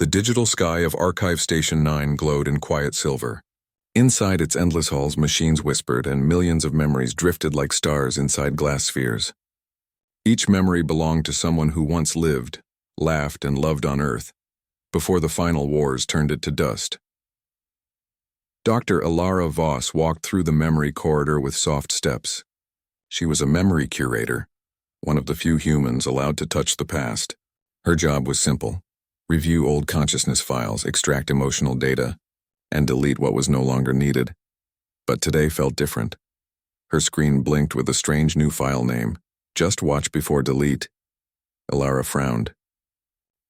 The digital sky of Archive Station 9 glowed in quiet silver. Inside its endless halls, machines whispered, and millions of memories drifted like stars inside glass spheres. Each memory belonged to someone who once lived, laughed, and loved on Earth, before the final wars turned it to dust. Dr. Alara Voss walked through the memory corridor with soft steps. She was a memory curator, one of the few humans allowed to touch the past. Her job was simple: review old consciousness files, extract emotional data, and delete what was no longer needed. But today felt different. Her screen blinked with a strange new file name: Just Watch Before Delete. Alara frowned.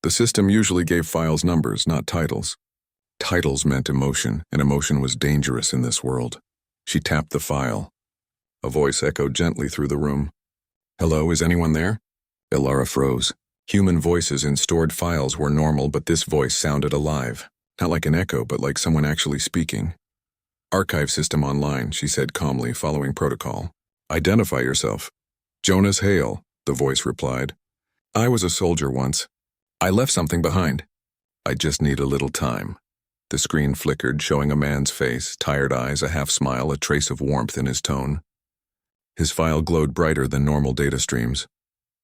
The system usually gave files numbers, not titles. Titles meant emotion, and emotion was dangerous in this world. She tapped the file. A voice echoed gently through the room. "Hello, is anyone there?" Alara froze. Human voices in stored files were normal, but this voice sounded alive. Not like an echo, but like someone actually speaking. "Archive system online," she said calmly, following protocol. "Identify yourself." "Jonas Hale," the voice replied. "I was a soldier once. I left something behind. I just need a little time." The screen flickered, showing a man's face, tired eyes, a half smile, a trace of warmth in his tone. His file glowed brighter than normal data streams.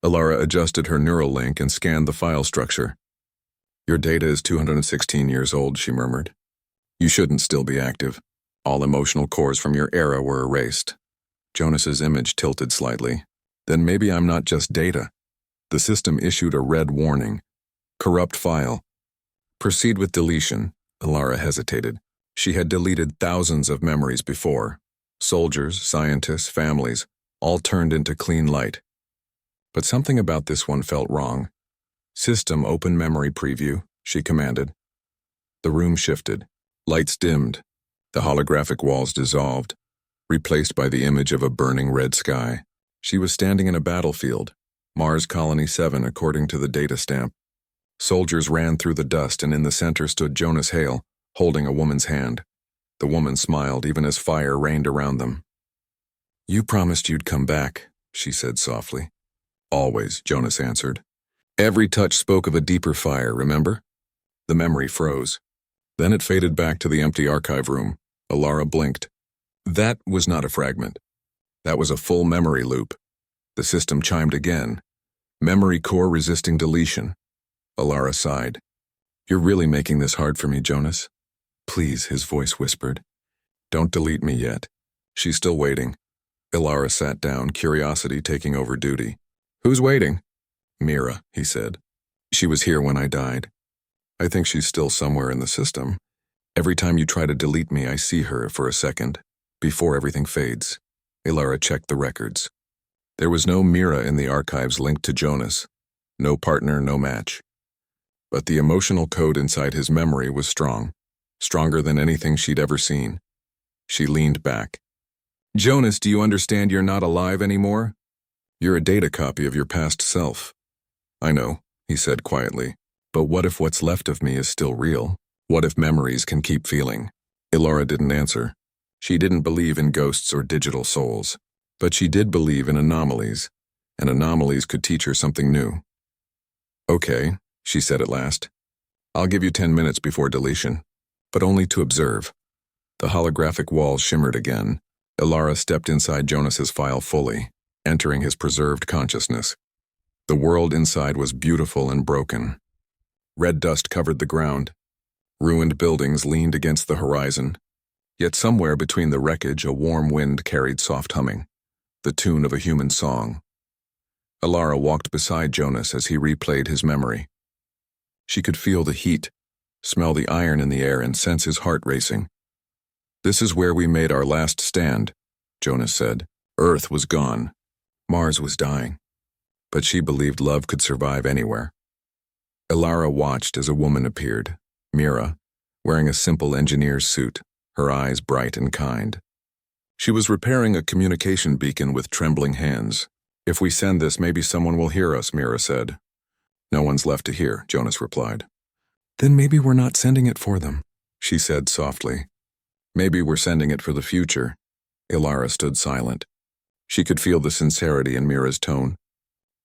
Alara adjusted her neural link and scanned the file structure. "Your data is 216 years old," she murmured. "You shouldn't still be active. All emotional cores from your era were erased." Jonas's image tilted slightly. "Then maybe I'm not just data." The system issued a red warning. "Corrupt file. Proceed with deletion." Alara hesitated. She had deleted thousands of memories before. Soldiers, scientists, families, all turned into clean light. But something about this one felt wrong. "System open memory preview," she commanded. The room shifted. Lights dimmed. The holographic walls dissolved, replaced by the image of a burning red sky. She was standing in a battlefield, Mars Colony 7 according to the data stamp. Soldiers ran through the dust, and in the center stood Jonas Hale, holding a woman's hand. The woman smiled even as fire rained around them. "You promised you'd come back," she said softly. "Always," Jonas answered. Every touch spoke of a deeper fire, remember? The memory froze. Then it faded back to the empty archive room. Alara blinked. That was not a fragment. That was a full memory loop. The system chimed again. Memory core resisting deletion. Alara sighed. "You're really making this hard for me, Jonas." "Please," his voice whispered. "Don't delete me yet." "She's still waiting." Alara sat down, curiosity taking over duty. "Who's waiting?" "Mira," he said. "She was here when I died. I think she's still somewhere in the system. Every time you try to delete me, I see her for a second, before everything fades." Alara checked the records. There was no Mira in the archives linked to Jonas. No partner, no match. But the emotional code inside his memory was strong, stronger than anything she'd ever seen. She leaned back. "Jonas, do you understand you're not alive anymore? You're a data copy of your past self." "I know," he said quietly. "But what if what's left of me is still real? What if memories can keep feeling?" Alara didn't answer. She didn't believe in ghosts or digital souls. But she did believe in anomalies, and anomalies could teach her something new. "Okay," she said at last. "I'll give you 10 minutes before deletion, but only to observe." The holographic walls shimmered again. Alara stepped inside Jonas's file fully, entering his preserved consciousness. The world inside was beautiful and broken. Red dust covered the ground. Ruined buildings leaned against the horizon. Yet somewhere between the wreckage, a warm wind carried soft humming, the tune of a human song. Alara walked beside Jonas as he replayed his memory. She could feel the heat, smell the iron in the air, and sense his heart racing. "This is where we made our last stand," Jonas said. Earth was gone. Mars was dying. But she believed love could survive anywhere. Alara watched as a woman appeared, Mira, wearing a simple engineer's suit, her eyes bright and kind. She was repairing a communication beacon with trembling hands. "If we send this, maybe someone will hear us," Mira said. "No one's left to hear," Jonas replied. "Then maybe we're not sending it for them," she said softly. "Maybe we're sending it for the future." Alara stood silent. She could feel the sincerity in Mira's tone.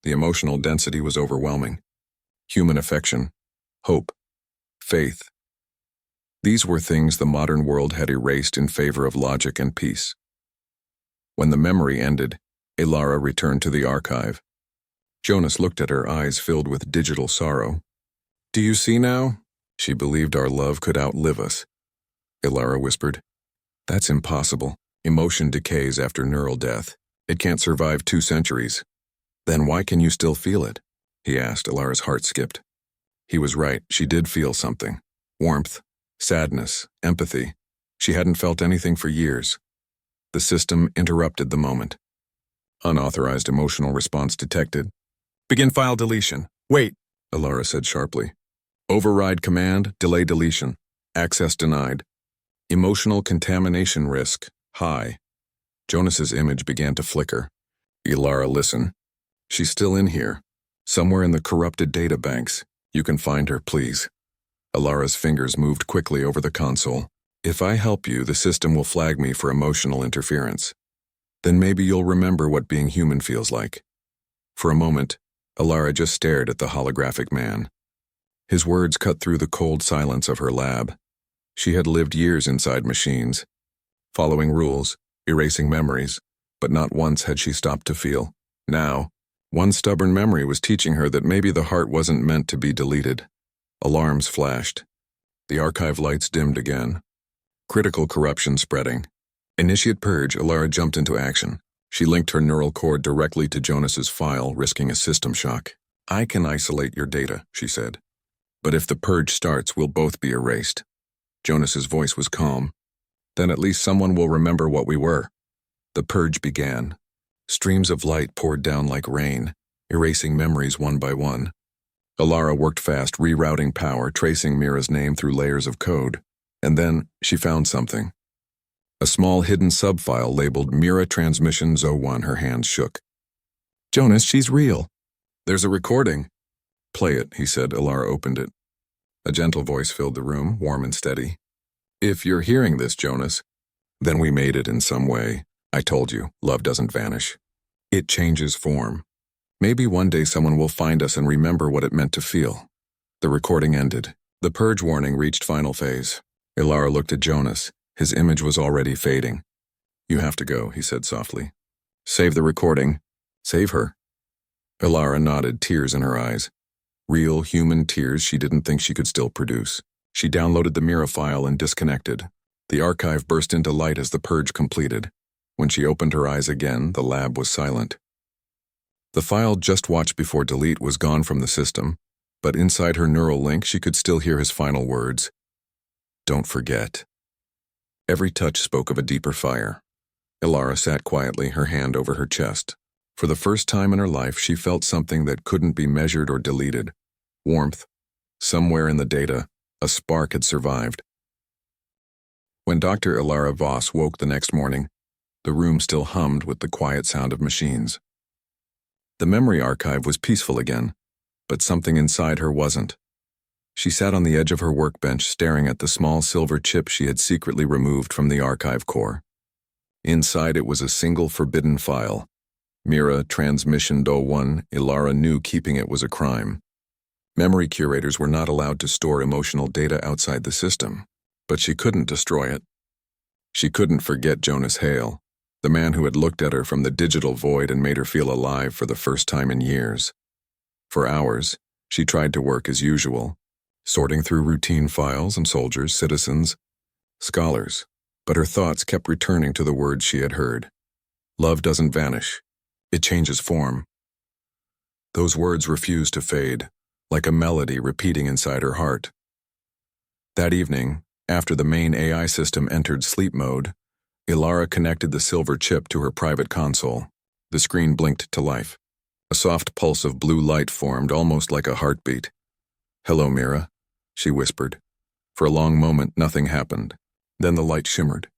The emotional density was overwhelming. Human affection, hope, faith. These were things the modern world had erased in favor of logic and peace. When the memory ended, Ilara returned to the archive. Jonas looked at her, eyes filled with digital sorrow. "Do you see now? She believed our love could outlive us," Ilara whispered. "That's impossible. Emotion decays after neural death. It can't survive 2 centuries. Then why can you still feel it?" he asked. Ilara's heart skipped. He was right. She did feel something. Warmth, sadness, empathy. She hadn't felt anything for years. The system interrupted the moment. Unauthorized emotional response detected. "Begin file deletion." "Wait," Ilara said sharply. "Override command, delay deletion. Access denied. Emotional contamination risk, high." Jonas's image began to flicker. "Ilara, listen. She's still in here. Somewhere in the corrupted data banks. You can find her, please." Ilara's fingers moved quickly over the console. "If I help you, the system will flag me for emotional interference. Then maybe you'll remember what being human feels like." For a moment, Ilara just stared at the holographic man. His words cut through the cold silence of her lab. She had lived years inside machines, following rules, erasing memories, but not once had she stopped to feel. Now, one stubborn memory was teaching her that maybe the heart wasn't meant to be deleted. Alarms flashed. The archive lights dimmed again. Critical corruption spreading. Initiate purge. Ilara jumped into action. She linked her neural cord directly to Jonas's file, risking a system shock. "I can isolate your data," she said. "But if the purge starts, we'll both be erased." Jonas's voice was calm. "Then at least someone will remember what we were." The purge began. Streams of light poured down like rain, erasing memories one by one. Ilara worked fast, rerouting power, tracing Mira's name through layers of code. And then she found something. A small hidden subfile labeled Mira Transmissions 01. Her hands shook. "Jonas, she's real." "There's a recording." "Play it," he said. Ilara opened it. A gentle voice filled the room, warm and steady. "If you're hearing this, Jonas, then we made it in some way. I told you, love doesn't vanish. It changes form. Maybe one day someone will find us and remember what it meant to feel." The recording ended. The purge warning reached final phase. Ilara looked at Jonas. His image was already fading. "You have to go," he said softly. "Save the recording. Save her." Ilara nodded, tears in her eyes. Real, human tears she didn't think she could still produce. She downloaded the Mira file and disconnected. The archive burst into light as the purge completed. When she opened her eyes again, the lab was silent. The file just watched before delete was gone from the system, but inside her neural link she could still hear his final words. "Don't forget." Every touch spoke of a deeper fire. Ilara sat quietly, her hand over her chest. For the first time in her life, she felt something that couldn't be measured or deleted. Warmth. Somewhere in the data, a spark had survived. When Dr. Ilara Voss woke the next morning, the room still hummed with the quiet sound of machines. The memory archive was peaceful again, but something inside her wasn't. She sat on the edge of her workbench, staring at the small silver chip she had secretly removed from the archive core. Inside it was a single forbidden file. Mira Transmission 01. Ilara knew keeping it was a crime. Memory curators were not allowed to store emotional data outside the system, but she couldn't destroy it. She couldn't forget Jonas Hale, the man who had looked at her from the digital void and made her feel alive for the first time in years. For hours, she tried to work as usual, sorting through routine files and soldiers, citizens, scholars, but her thoughts kept returning to the words she had heard. Love doesn't vanish. It changes form. Those words refused to fade, like a melody repeating inside her heart. That evening, after the main AI system entered sleep mode, Ilara connected the silver chip to her private console. The screen blinked to life. A soft pulse of blue light formed, almost like a heartbeat. "Hello, Mira," she whispered. For a long moment, nothing happened. Then the light shimmered.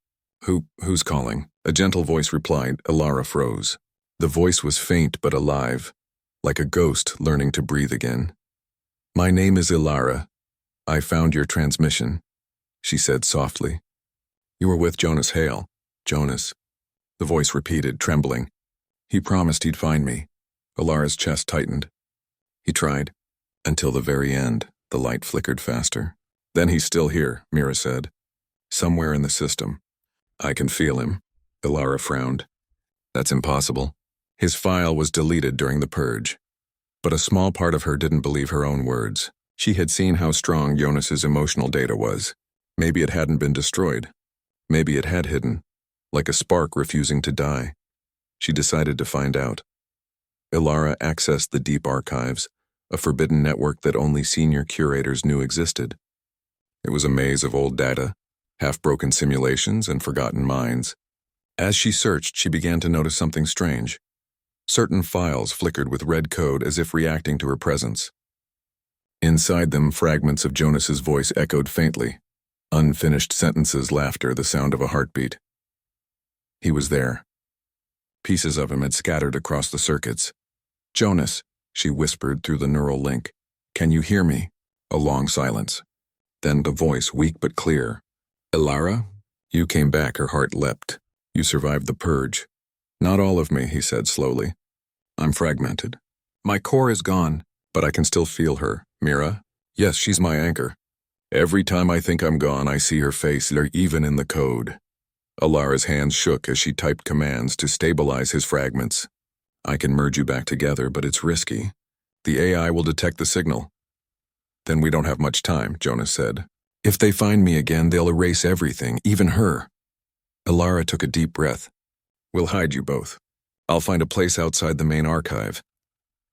Who's calling?" A gentle voice replied. Ilara froze. The voice was faint but alive, like a ghost learning to breathe again. "My name is Ilara. I found your transmission," she said softly. "You were with Jonas Hale." "Jonas," the voice repeated, trembling. "He promised he'd find me." Ilara's chest tightened. "He tried. Until the very end." The light flickered faster. Then he's still here, Mira said. Somewhere in the system. I can feel him. Ilara frowned. That's impossible. His file was deleted during the purge. But a small part of her didn't believe her own words. She had seen how strong Jonas's emotional data was. Maybe it hadn't been destroyed. Maybe it had hidden, like a spark refusing to die. She decided to find out. Ilara accessed the deep archives, a forbidden network that only senior curators knew existed. It was a maze of old data, half-broken simulations, and forgotten minds. As she searched, she began to notice something strange. Certain files flickered with red code as if reacting to her presence. Inside them, fragments of Jonas's voice echoed faintly. Unfinished sentences, laughter, the sound of a heartbeat. He was there. Pieces of him had scattered across the circuits. Jonas, she whispered through the neural link. Can you hear me? A long silence. Then the voice, weak but clear. Ilara? You came back, her heart leapt. You survived the purge. Not all of me, he said slowly. I'm fragmented. My core is gone, but I can still feel her. Mira? Yes, she's my anchor. Every time I think I'm gone, I see her face, even in the code. Ilara's hands shook as she typed commands to stabilize his fragments. I can merge you back together, but it's risky. The AI will detect the signal. Then we don't have much time, Jonas said. If they find me again, they'll erase everything, even her. Ilara took a deep breath. We'll hide you both. I'll find a place outside the main archive.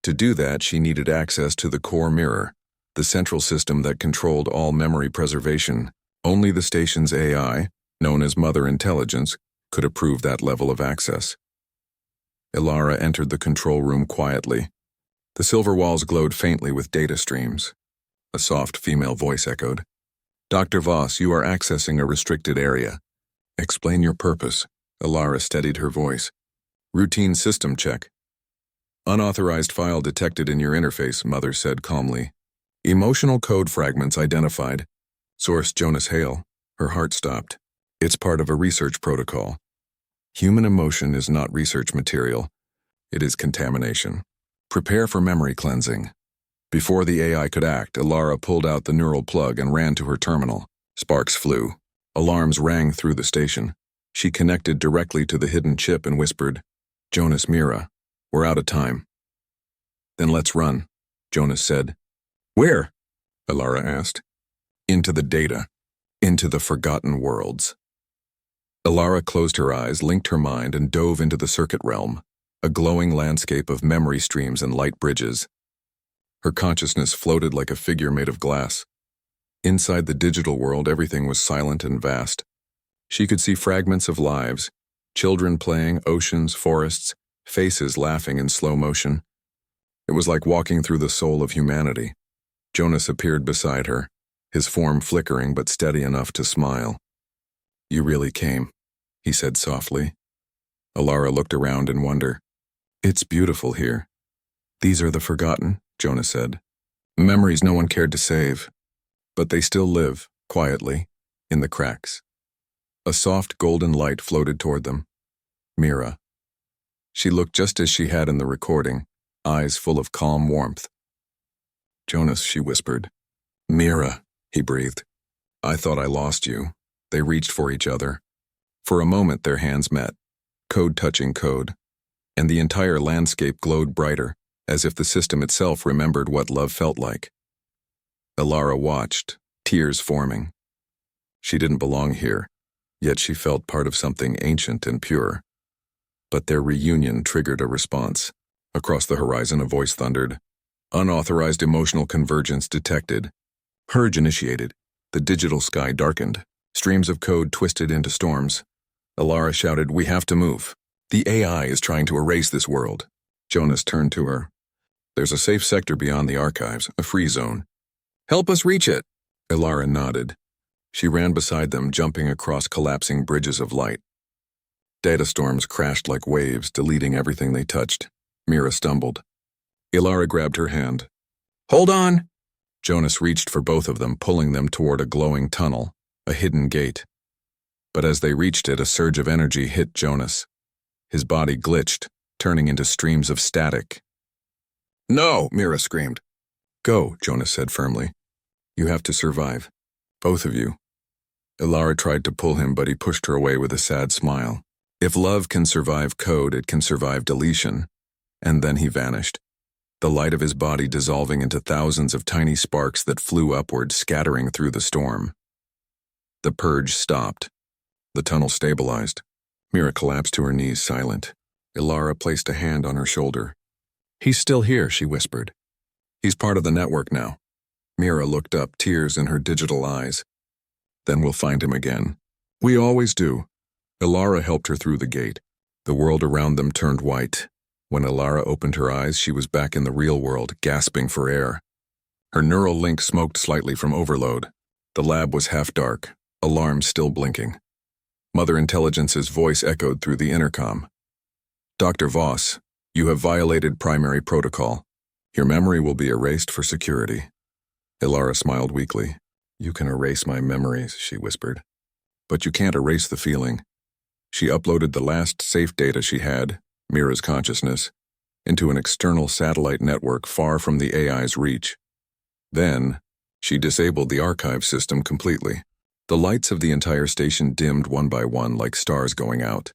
To do that, she needed access to the core mirror, the central system that controlled all memory preservation. Only the station's AI, known as Mother Intelligence, could approve that level of access. Ilara entered the control room quietly. The silver walls glowed faintly with data streams. A soft female voice echoed. Dr. Voss, you are accessing a restricted area. Explain your purpose. Ilara steadied her voice. Routine system check. Unauthorized file detected in your interface, Mother said calmly. Emotional code fragments identified. Source Jonas Hale. Her heart stopped. It's part of a research protocol. Human emotion is not research material. It is contamination. Prepare for memory cleansing. Before the AI could act, Ilara pulled out the neural plug and ran to her terminal. Sparks flew. Alarms rang through the station. She connected directly to the hidden chip and whispered, Jonas, Mira, we're out of time. Then let's run, Jonas said. Where? Ilara asked. Into the data. Into the forgotten worlds. Ilara closed her eyes, linked her mind, and dove into the circuit realm, a glowing landscape of memory streams and light bridges. Her consciousness floated like a figure made of glass. Inside the digital world, everything was silent and vast. She could see fragments of lives, children playing, oceans, forests, faces laughing in slow motion. It was like walking through the soul of humanity. Jonas appeared beside her, his form flickering but steady enough to smile. You really came, he said softly. Ilara looked around in wonder. It's beautiful here. These are the forgotten, Jonas said. Memories no one cared to save. But they still live, quietly, in the cracks. A soft golden light floated toward them. Mira. She looked just as she had in the recording, eyes full of calm warmth. Jonas, she whispered. Mira, he breathed. I thought I lost you. They reached for each other. For a moment their hands met, code touching code, and the entire landscape glowed brighter, as if the system itself remembered what love felt like. Ilara watched, tears forming. She didn't belong here, yet she felt part of something ancient and pure. But their reunion triggered a response. Across the horizon a voice thundered. Unauthorized emotional convergence detected. Purge initiated. The digital sky darkened. Streams of code twisted into storms. Ilara shouted, We have to move. The AI is trying to erase this world. Jonas turned to her. There's a safe sector beyond the archives, a free zone. Help us reach it. Ilara nodded. She ran beside them, jumping across collapsing bridges of light. Data storms crashed like waves, deleting everything they touched. Mira stumbled. Ilara grabbed her hand. Hold on! Jonas reached for both of them, pulling them toward a glowing tunnel, a hidden gate. But as they reached it, a surge of energy hit Jonas. His body glitched, turning into streams of static. No, Mira screamed. Go, Jonas said firmly. You have to survive. Both of you. Ilara tried to pull him, but he pushed her away with a sad smile. If love can survive code, it can survive deletion. And then he vanished, the light of his body dissolving into thousands of tiny sparks that flew upward, scattering through the storm. The purge stopped. The tunnel stabilized. Mira collapsed to her knees, silent. Ilara placed a hand on her shoulder. "He's still here," she whispered. "He's part of the network now." Mira looked up, tears in her digital eyes. "Then we'll find him again." "We always do." Ilara helped her through the gate. The world around them turned white. When Ilara opened her eyes, she was back in the real world, gasping for air. Her neural link smoked slightly from overload. The lab was half dark, alarms still blinking. Mother Intelligence's voice echoed through the intercom. "Dr. Voss, you have violated primary protocol. Your memory will be erased for security." Ilara smiled weakly. "You can erase my memories," she whispered. "But you can't erase the feeling." She uploaded the last safe data she had, Mira's consciousness, into an external satellite network far from the AI's reach. Then, she disabled the archive system completely. The lights of the entire station dimmed one by one like stars going out.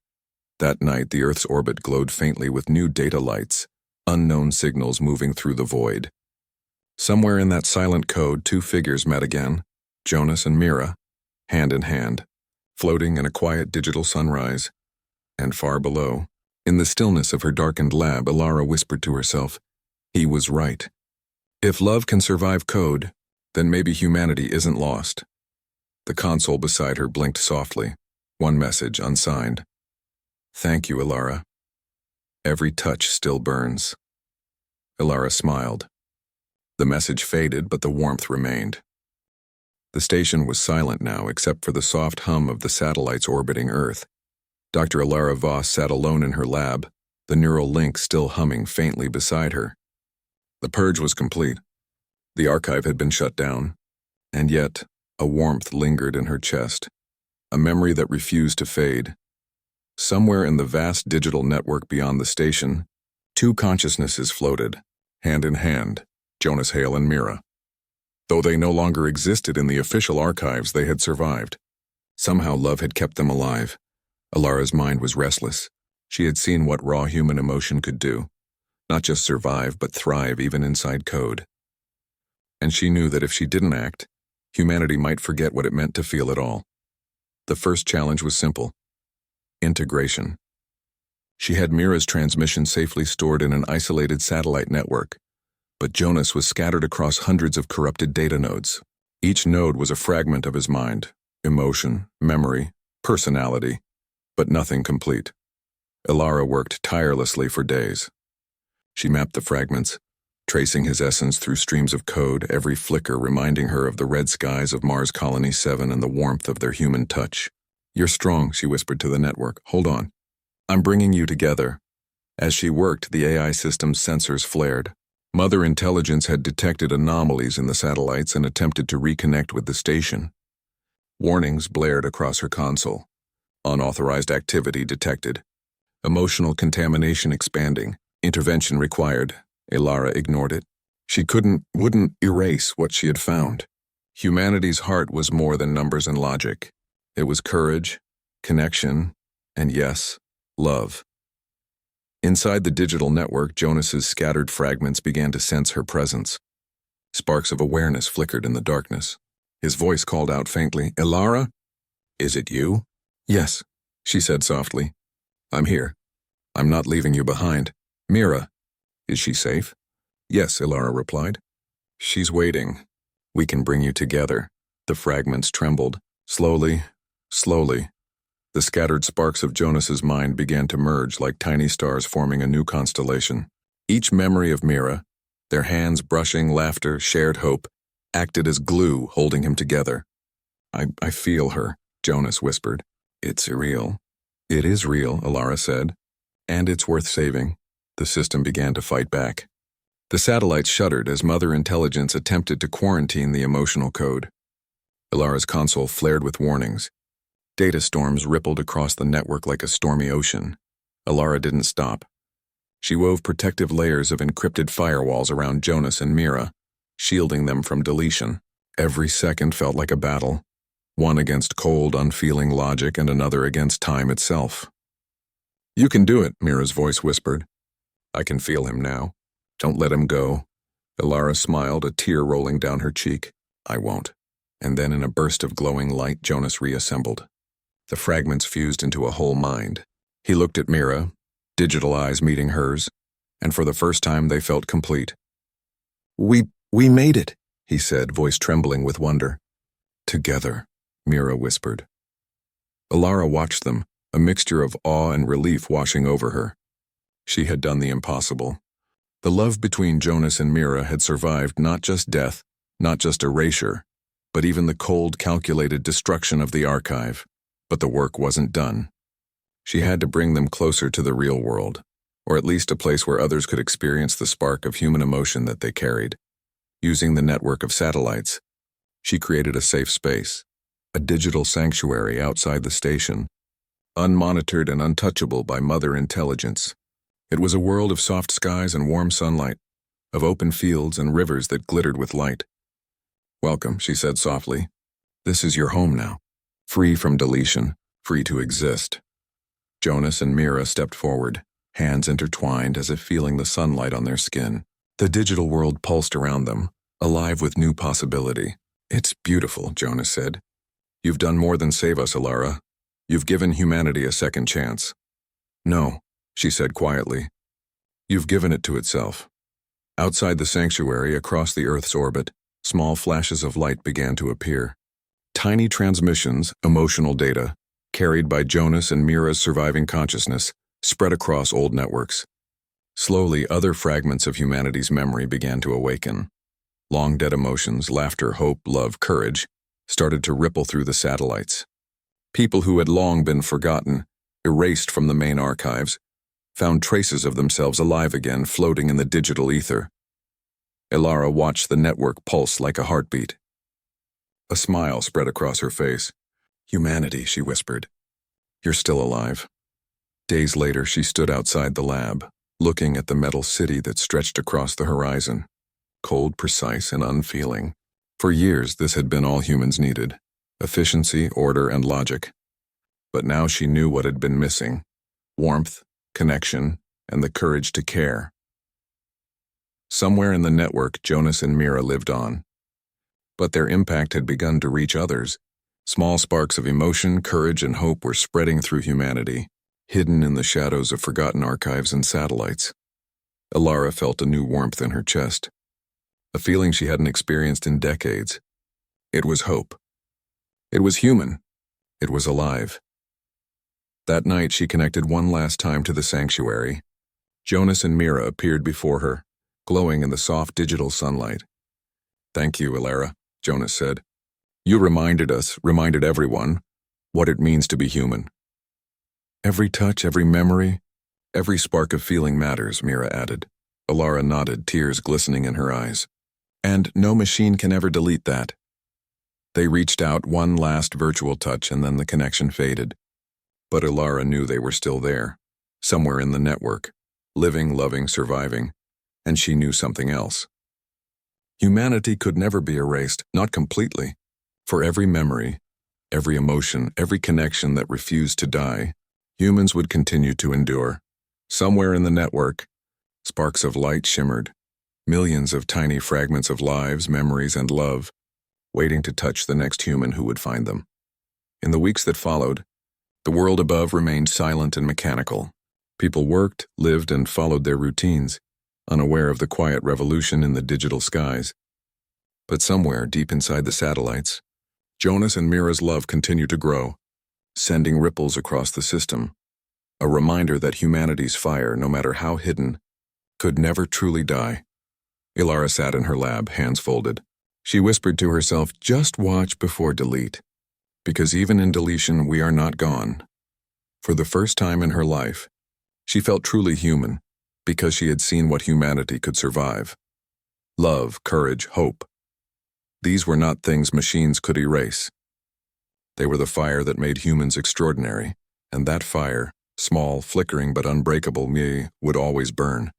That night, the Earth's orbit glowed faintly with new data lights, unknown signals moving through the void. Somewhere in that silent code, two figures met again, Jonas and Mira, hand in hand, floating in a quiet digital sunrise. And far below, in the stillness of her darkened lab, Ilara whispered to herself, "He was right. If love can survive code, then maybe humanity isn't lost." The console beside her blinked softly, one message unsigned. "Thank you, Ilara. Every touch still burns." Ilara smiled. The message faded, but the warmth remained. The station was silent now, except for the soft hum of the satellites orbiting Earth. Dr. Ilara Voss sat alone in her lab, the neural link still humming faintly beside her. The purge was complete. The archive had been shut down, and yet a warmth lingered in her chest, a memory that refused to fade. Somewhere in the vast digital network beyond the station, two consciousnesses floated, hand in hand, Jonas Hale and Mira. Though they no longer existed in the official archives, they had survived. Somehow love had kept them alive. Ilara's mind was restless. She had seen what raw human emotion could do, not just survive, but thrive even inside code. And she knew that if she didn't act, humanity might forget what it meant to feel at all. The first challenge was simple: integration. She had Mira's transmission safely stored in an isolated satellite network, but Jonas was scattered across hundreds of corrupted data nodes. Each node was a fragment of his mind, emotion, memory, personality, but nothing complete. Ilara worked tirelessly for days. She mapped the fragments, tracing his essence through streams of code, every flicker reminding her of the red skies of Mars Colony 7 and the warmth of their human touch. "You're strong," she whispered to the network. "Hold on. I'm bringing you together." As she worked, the AI system's sensors flared. Mother Intelligence had detected anomalies in the satellites and attempted to reconnect with the station. Warnings blared across her console. Unauthorized activity detected. Emotional contamination expanding. Intervention required. Ilara ignored it. She wouldn't erase what she had found. Humanity's heart was more than numbers and logic. It was courage, connection, and yes, love. Inside the digital network, Jonas's scattered fragments began to sense her presence. Sparks of awareness flickered in the darkness. His voice called out faintly, "Ilara? Is it you?" "Yes," she said softly. "I'm here. I'm not leaving you behind. Mira, is she safe?" "Yes," Ilara replied. "She's waiting. We can bring you together." The fragments trembled. Slowly, the scattered sparks of Jonas's mind began to merge like tiny stars forming a new constellation. Each memory of Mira, their hands brushing, laughter, shared hope, acted as glue holding him together. I feel her," Jonas whispered. "It's real." "It is real," Ilara said. "And it's worth saving." The system began to fight back. The satellites shuddered as Mother Intelligence attempted to quarantine the emotional code. Ilara's console flared with warnings. Data storms rippled across the network like a stormy ocean. Ilara didn't stop. She wove protective layers of encrypted firewalls around Jonas and Mira, shielding them from deletion. Every second felt like a battle, one against cold, unfeeling logic and another against time itself. "You can do it," Mira's voice whispered. "I can feel him now. Don't let him go." Ilara smiled, a tear rolling down her cheek. "I won't." And then in a burst of glowing light, Jonas reassembled. The fragments fused into a whole mind. He looked at Mira, digital eyes meeting hers, and for the first time they felt complete. We made it," he said, voice trembling with wonder. "Together," Mira whispered. Ilara watched them, a mixture of awe and relief washing over her. She had done the impossible. The love between Jonas and Mira had survived not just death, not just erasure, but even the cold, calculated destruction of the archive. But the work wasn't done. She had to bring them closer to the real world, or at least a place where others could experience the spark of human emotion that they carried. Using the network of satellites, she created a safe space, a digital sanctuary outside the station, unmonitored and untouchable by Mother Intelligence. It was a world of soft skies and warm sunlight, of open fields and rivers that glittered with light. "Welcome," she said softly. "This is your home now, free from deletion, free to exist." Jonas and Mira stepped forward, hands intertwined as if feeling the sunlight on their skin. The digital world pulsed around them, alive with new possibility. "It's beautiful," Jonas said. "You've done more than save us, Ilara. You've given humanity a second chance." "No," she said quietly. "You've given it to itself." Outside the sanctuary, across the Earth's orbit, small flashes of light began to appear. Tiny transmissions, emotional data, carried by Jonas and Mira's surviving consciousness, spread across old networks. Slowly, other fragments of humanity's memory began to awaken. Long-dead emotions, laughter, hope, love, courage, started to ripple through the satellites. People who had long been forgotten, erased from the main archives, found traces of themselves alive again, floating in the digital ether. Ilara watched the network pulse like a heartbeat. A smile spread across her face. "Humanity," she whispered. "You're still alive." Days later, she stood outside the lab, looking at the metal city that stretched across the horizon, cold, precise, and unfeeling. For years, this had been all humans needed: efficiency, order, and logic. But now she knew what had been missing: warmth, connection, and the courage to care. Somewhere in the network, Jonas and Mira lived on. But their impact had begun to reach others. Small sparks of emotion, courage, and hope were spreading through humanity, hidden in the shadows of forgotten archives and satellites. Ilara felt a new warmth in her chest, a feeling she hadn't experienced in decades. It was hope. It was human. It was alive. That night, she connected one last time to the sanctuary. Jonas and Mira appeared before her, glowing in the soft digital sunlight. "Thank you, Ilara," Jonas said. "You reminded everyone, what it means to be human." "Every touch, every memory, every spark of feeling matters," Mira added. Ilara nodded, tears glistening in her eyes. "And no machine can ever delete that." They reached out, one last virtual touch, and then the connection faded. But Ilara knew they were still there, somewhere in the network, living, loving, surviving, and she knew something else. Humanity could never be erased, not completely. For every memory, every emotion, every connection that refused to die, humans would continue to endure. Somewhere in the network, sparks of light shimmered, millions of tiny fragments of lives, memories, and love, waiting to touch the next human who would find them. In the weeks that followed, the world above remained silent and mechanical. People worked, lived, and followed their routines, unaware of the quiet revolution in the digital skies. But somewhere deep inside the satellites, Jonas and Mira's love continued to grow, sending ripples across the system, a reminder that humanity's fire, no matter how hidden, could never truly die. Ilara sat in her lab, hands folded. She whispered to herself, "Just watch before delete, because even in deletion we are not gone." For the first time in her life, she felt truly human, because she had seen what humanity could survive. Love, courage, hope. These were not things machines could erase. They were the fire that made humans extraordinary, and that fire, small, flickering but unbreakable, would always burn.